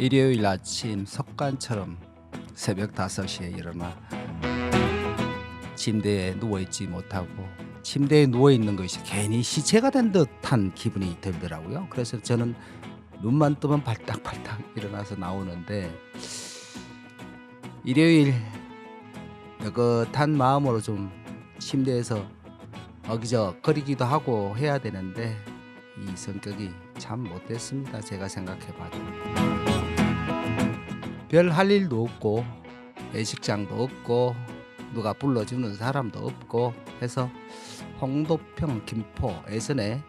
일요일 아침 습관처럼 새벽 5시에 일어나 침대에 누워있지 못하고 침대에 누워있는 것이 괜히 시체가 된 듯한 기분이 들더라고요. 그래서 저는 눈만 뜨면 발딱발딱 일어나서 나오는데, 일요일 느긋한 마음으로 좀 침대에서 어기적거리기도 하고 해야 되는데, 이 성격이 참 못됐습니다. 제가 생각해봐도 별 할 일도 없고 외식장도 없고 누가 불러주는 사람도 없고 해서 홍도평, 김포, 애선에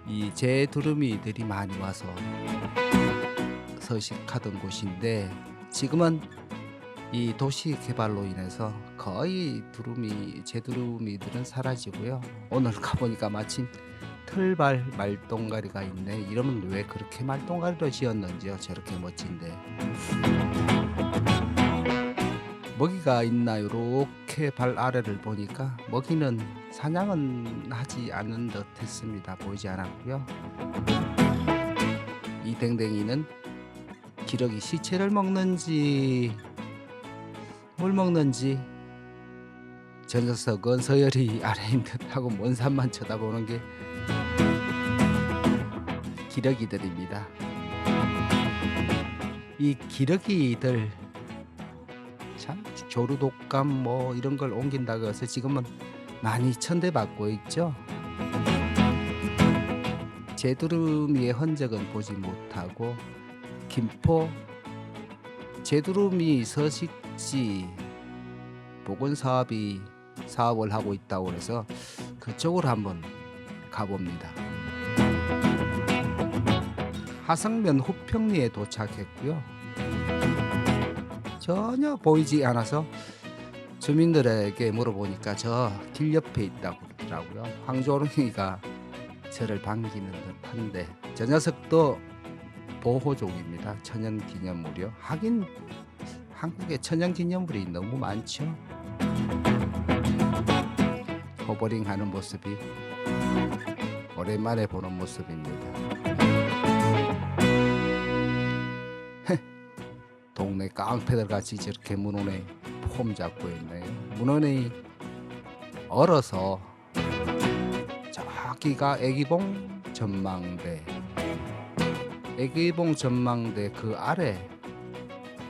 이 제두루미들이 많이 와서 서식하던 곳인데, 지금은 이 도시 개발로 인해서 거의 제두루미들은 사라지고요. 오늘 가보니까 마침 틀발 말똥가리가 있네. 이러면 왜 그렇게 말똥가리로 지었는지요. 저렇게 멋진데 먹이가 있나 요렇게 발 아래를 보니까 먹이는 사냥은 하지 않은 듯 했습니다. 보이지 않았고요. 이 댕댕이는 기러기 시체를 먹는지 뭘 먹는지, 저 녀석은 서열이 아래인 듯하고 먼 산만 쳐다보는 게 기러기들입니다. 이 기러기들 참 조류독감 뭐 이런 걸 옮긴다고 해서 지금은 많이 천대받고 있죠. 제두루미의 흔적은 보지 못하고 김포 제두루미 서식지 사업을 하고 있다고 해서 그쪽으로 한번 가봅니다. 하성면 후평리에 도착했고요. 전혀 보이지 않아서 주민들에게 물어보니까 저 길 옆에 있다고 그러더라고요. 황조롱이가 저를 반기는 듯한데, 저 녀석도 보호종입니다. 천연기념물이요. 하긴 한국에 천연기념물이 너무 많죠. 호버링하는 모습이 오랜만에 보는 모습입니다. 동네 깡패들 같이 저렇게 문어네 폼 잡고 있네요. 문어네 얼어서 저기가 애기봉 전망대 그 아래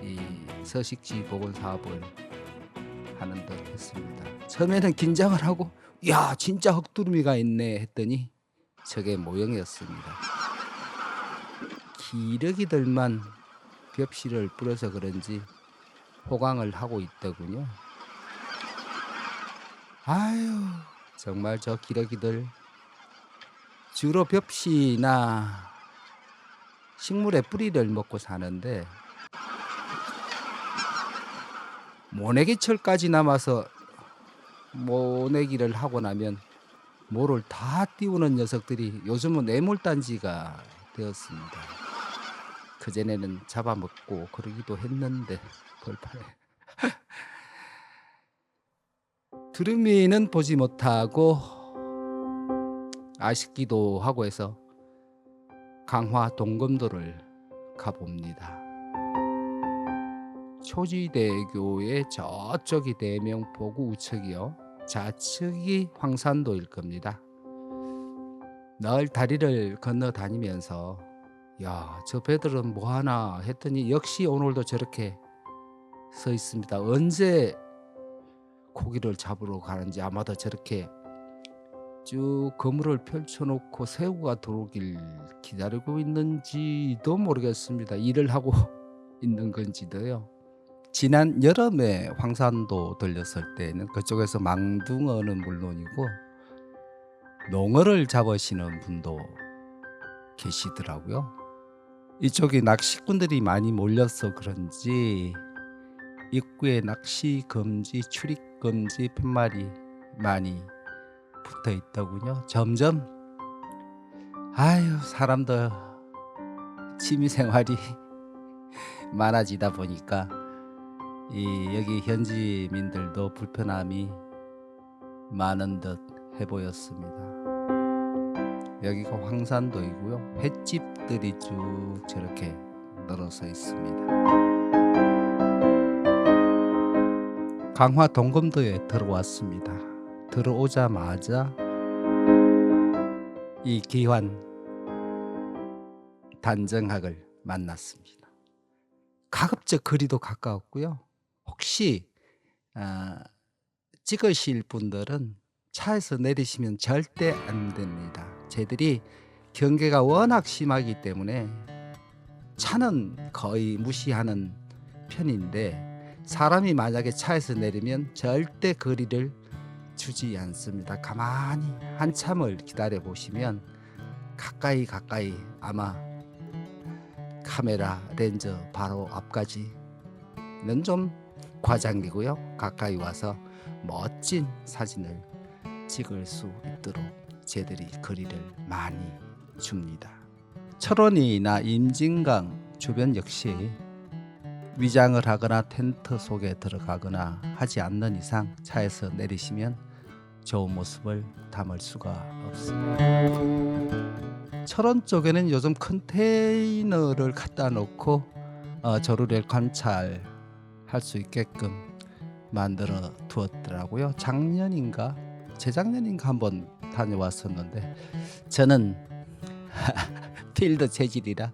이 서식지 복원 사업을 하는 듯 했습니다. 처음에는 긴장을 하고 야 진짜 흑두루미가 있네 했더니 저게 모형이었습니다. 기러기들만 벽실을 뿌려서 그런지 호강을 하고 있더군요. 아유, 정말 저 기러기들 주로 벽시나 식물의 뿌리를 먹고 사는데, 모내기철까지 남아서 모내기를 하고 나면 모를 다 띄우는 녀석들이 요즘은 애물단지가 되었습니다. 그전에는 잡아먹고 그러기도 했는데 벌판에 두루미는 보지 못하고 아쉽기도 하고 해서 강화 동검도를 가봅니다. 초지대교의 저쪽이 대명포구 우측이요, 좌측이 황산도일 겁니다. 늘 다리를 건너 다니면서 야, 저 배들은 뭐하나 했더니 역시 오늘도 저렇게 서 있습니다. 언제 고기를 잡으러 가는지 아마도 저렇게 쭉 그물을 펼쳐놓고 새우가 들어오길 기다리고 있는지도 모르겠습니다. 일을 하고 있는 건지도요. 지난 여름에 황산도 들렸을 때는 그쪽에서 망둥어는 물론이고 농어를 잡으시는 분도 계시더라고요. 이쪽에 낚시꾼들이 많이 몰려서 그런지 입구에 낚시 금지, 출입 금지 팻말이 많이 붙어 있더군요. 점점 사람들 취미생활이 많아지다 보니까 여기 현지민들도 불편함이 많은 듯 해보였습니다. 여기가 황산도이고요. 횟집들이 쭉 저렇게 늘어서 있습니다. 강화 동검도에 들어왔습니다. 들어오자마자 이 기환 단정학을 만났습니다. 가급적 거리도 가까웠고요. 혹시 찍으실 분들은 차에서 내리시면 절대 안 됩니다. 쟤들이 경계가 워낙 심하기 때문에 차는 거의 무시하는 편인데 사람이 만약에 차에서 내리면 절대 거리를 주지 않습니다. 가만히 한참을 기다려 보시면 가까이 아마 카메라 렌즈 바로 앞까지는 좀 과장이고요. 가까이 와서 멋진 사진을 찍을 수 있도록 쟤들이 거리를 많이 줍니다. 철원이나 임진강 주변 역시 위장을 하거나 텐트 속에 들어가거나 하지 않는 이상 차에서 내리시면 좋은 모습을 담을 수가 없습니다. 철원 쪽에는 요즘 컨테이너를 갖다 놓고 저루를 관찰할 수 있게끔 만들어 두었더라고요. 작년인가 재작년인가 한번 다녀왔었는데 저는 필드 체질이라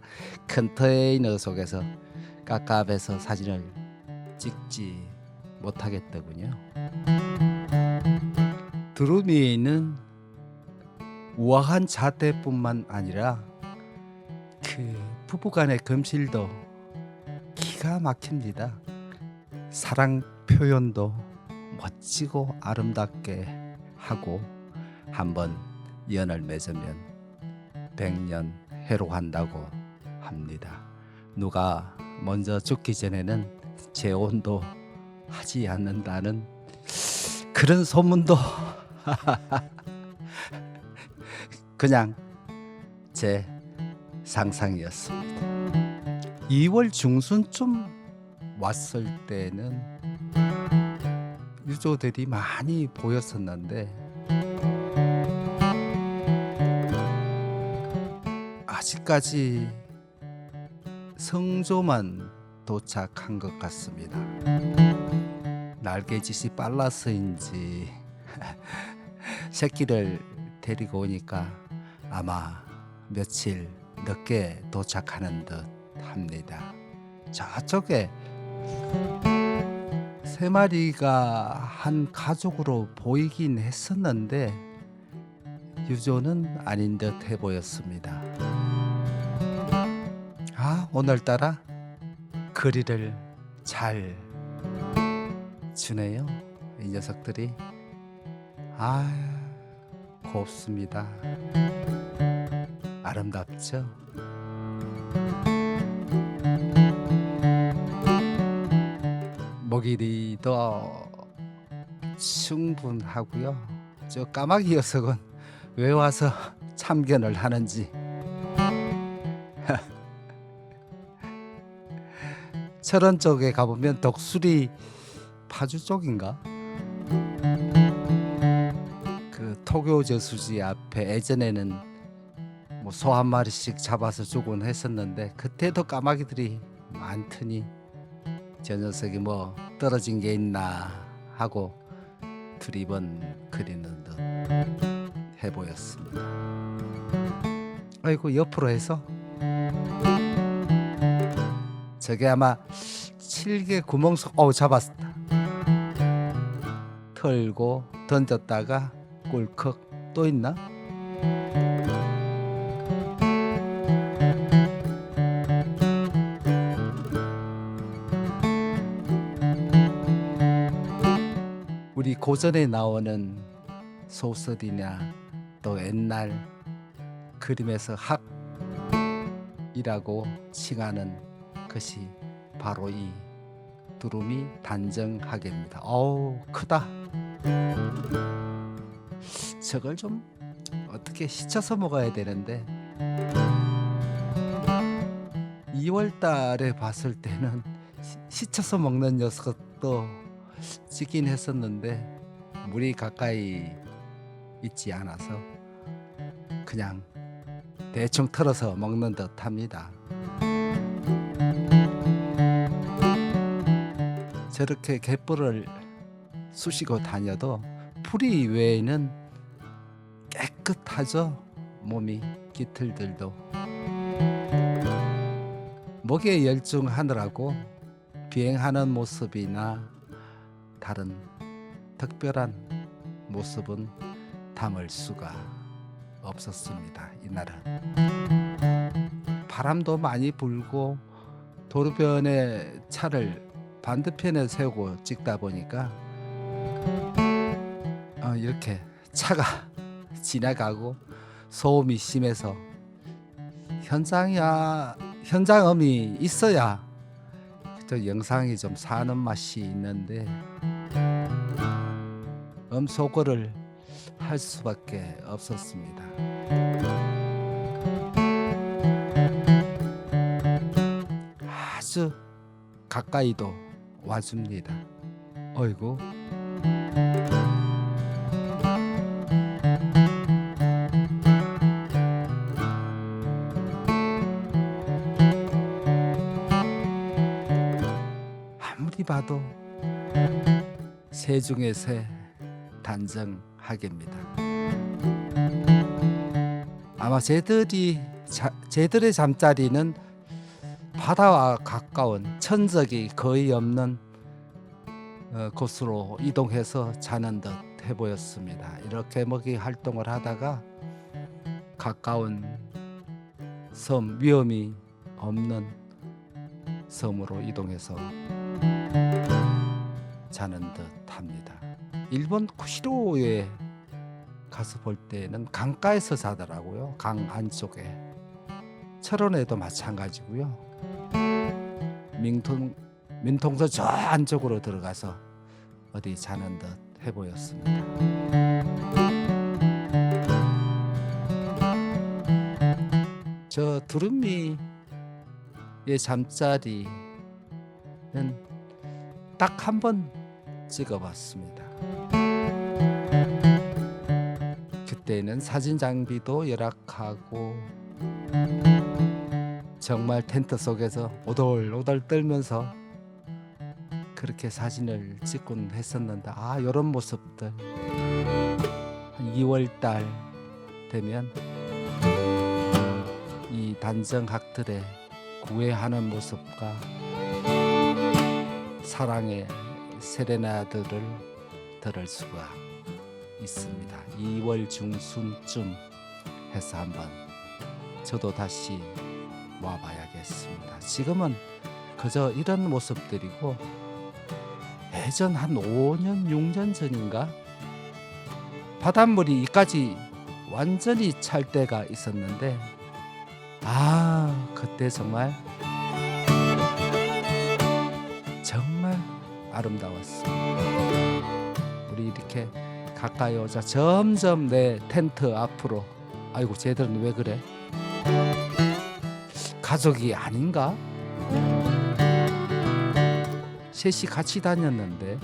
컨테이너 속에서 깝깝해서 사진을 찍지 못하겠더군요. 두루미는 우아한 자태뿐만 아니라 그 부부간의 금실도 기가 막힙니다. 사랑 표현도 멋지고 아름답게 하고 한번 연을 맺으면 100년 해로한다고 합니다. 누가 먼저 죽기 전에는 재혼도 하지 않는다는 그런 소문도 그냥 제 상상이었습니다. 2월 중순쯤 왔을 때는 유조들이 많이 보였었는데 아직까지 성조만 도착한 것 같습니다. 날개짓이 빨라서인지 새끼를 데리고 오니까 아마 며칠 늦게 도착하는 듯 합니다. 저쪽에 3마리가 한 가족으로 보이긴 했었는데 유조는 아닌 듯 해 보였습니다. 오늘따라 거리를 잘 주네요. 이 녀석들이 곱습니다. 아름답죠? 먹이도 충분하고요. 저 까마귀 녀석은 왜 와서 참견을 하는지 철원 쪽에 가보면 독수리 파주 쪽인가? 그 토교 저수지 앞에 예전에는 뭐 소 한 마리씩 잡아서 주곤 했었는데 그때도 까마귀들이 많더니 저 녀석이 뭐 떨어진 게 있나 하고 두리번 거리는 듯 해보였습니다. 아이고 옆으로 해서 저게 아마 칠개 구멍 속 잡았다. 털고 던졌다가 꿀컥 또 있나? 우리 고전에 나오는 소설이나 또 옛날 그림에서 학이라고 칭하는 것이 바로 이 두루미 단정하게입니다. 크다. 저걸 좀 어떻게 시쳐서 먹어야 되는데 2월 달에 봤을 때는 시쳐서 먹는 녀석도 찍긴 했었는데 물이 가까이 있지 않아서 그냥 대충 털어서 먹는 듯 합니다. 저렇게 갯벌을 쑤시고 다녀도 풀이 외에는 깨끗하죠. 몸이 깃털들도. 목에 열중하느라고 비행하는 모습이나 다른 특별한 모습은 담을 수가 없었습니다. 이날은 바람도 많이 불고 도로변에 차를 반대편에 세우고 찍다 보니까 이렇게 차가 지나가고 소음이 심해서 현장음이 있어야 저 영상이 좀 사는 맛이 있는데 음소거를 할 수밖에 없었습니다. 아주 가까이도 와줍니다. 어이구. 아무리 봐도 새 중에 새 단정하게입니다. 아마 쟤들의 잠자리는 바다와 가까운 천적이 거의 없는 곳으로 이동해서 자는 듯 해보였습니다. 이렇게 먹이 활동을 하다가 가까운 섬, 위험이 없는 섬으로 이동해서 자는 듯 합니다. 일본 쿠시로에 가서 볼 때는 강가에서 자더라고요. 강 안쪽에. 철원에도 마찬가지고요. 민통서 저 안쪽으로 들어가서 어디 자는 듯 해보였습니다. 저 두루미의 잠자리는 딱 한 번 찍어봤습니다. 그때는 사진 장비도 열악하고 정말 텐트 속에서 오돌오돌 떨면서 그렇게 사진을 찍곤 했었는데 이런 모습들 한 2월달 되면 이 단정학들의 구애하는 모습과 사랑의 세레나드를 들을 수가 있습니다. 2월 중순쯤 해서 한번 저도 다시 와봐야겠습니다. 지금은 그저 이런 모습들이고 예전 한 5년 6년 전인가 바닷물이 이까지 완전히 찰 때가 있었는데 그때 정말 아름다웠습니다. 우리 이렇게 가까이 오자 점점 내 텐트 앞으로 아이고 쟤들은 왜 그래? 가족이 아닌가? 셋이 같이 다녔는데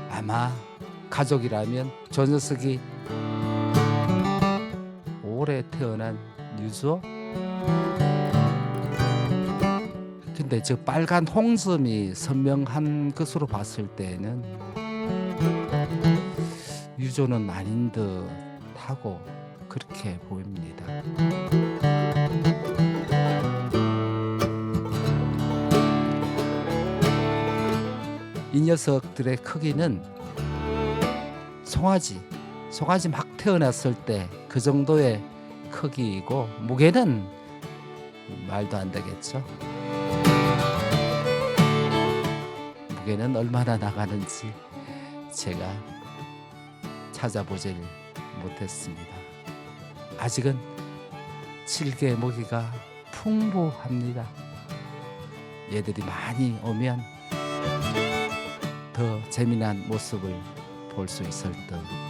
아마 가족이라면 저 녀석이 올해 태어난 유조? 근데 저 빨간 홍점이 선명한 것으로 봤을 때는 유조는 아닌 듯 하고 그렇게 보입니다. 이 녀석들의 크기는 송아지 막 태어났을 때 그 정도의 크기이고 무게는 말도 안 되겠죠. 무게는 얼마나 나가는지 제가 찾아보질 못했습니다. 아직은 칠개 먹이가 풍부합니다. 얘들이 많이 오면 더 재미난 모습을 볼 수 있을 듯